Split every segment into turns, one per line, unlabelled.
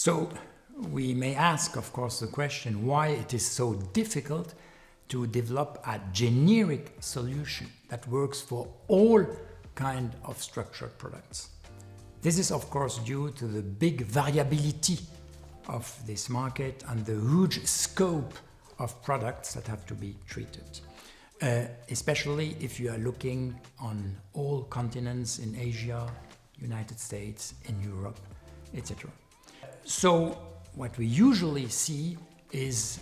So we may ask, of course, the question why it is so difficult to develop a generic solution that works for all kinds of structured products. This is, of course, due to the big variability of this market and the huge scope of products that have to be treated, especially if you are looking on all continents in Asia, United States, in Europe, etc. So what we usually see is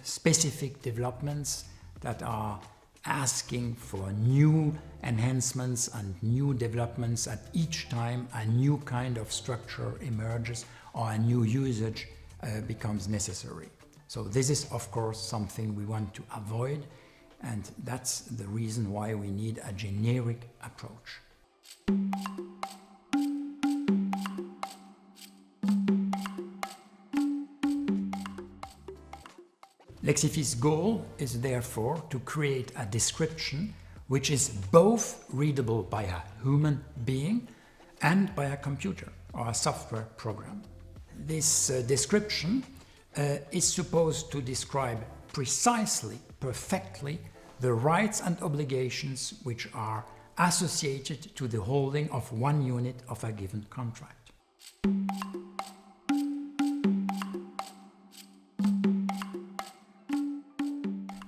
specific developments that are asking for new enhancements and new developments at each time a new kind of structure emerges or a new usage becomes necessary. So this is, of course, something we want to avoid, and that's the reason why we need a generic approach. LexiFi's goal is therefore to create a description which is both readable by a human being and by a computer or a software program. This description is supposed to describe precisely, perfectly, the rights and obligations which are associated to the holding of one unit of a given contract.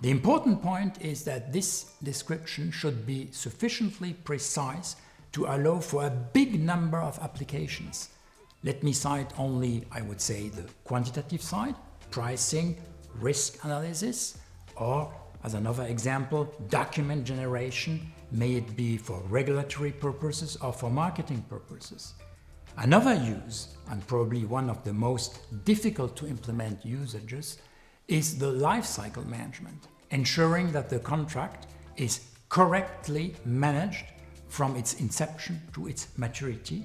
The important point is that this description should be sufficiently precise to allow for a big number of applications. Let me cite only, I would say, the quantitative side, pricing, risk analysis, or, as another example, document generation, may it be for regulatory purposes or for marketing purposes. Another use, and probably one of the most difficult to implement usages, is the life cycle management, ensuring that the contract is correctly managed from its inception to its maturity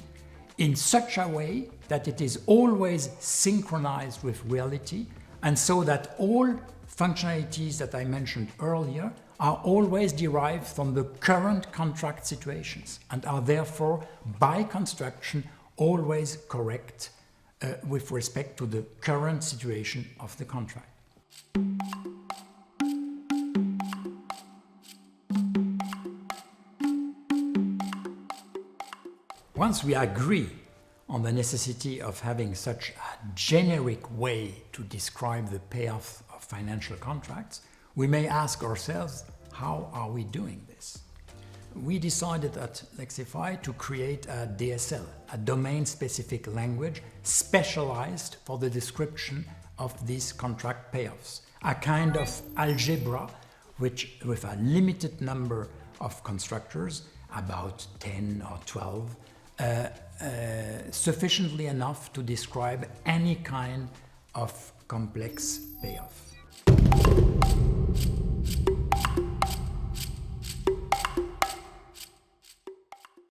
in such a way that it is always synchronized with reality, and so that all functionalities that I mentioned earlier are always derived from the current contract situations and are therefore, by construction, always correct with respect to the current situation of the contract. Once we agree on the necessity of having such a generic way to describe the payoff of financial contracts, we may ask ourselves, how are we doing this? We decided at LexiFi to create a DSL, a domain-specific language specialized for the description of these contract payoffs, a kind of algebra with a limited number of constructors, about 10 or 12, sufficiently enough to describe any kind of complex payoff.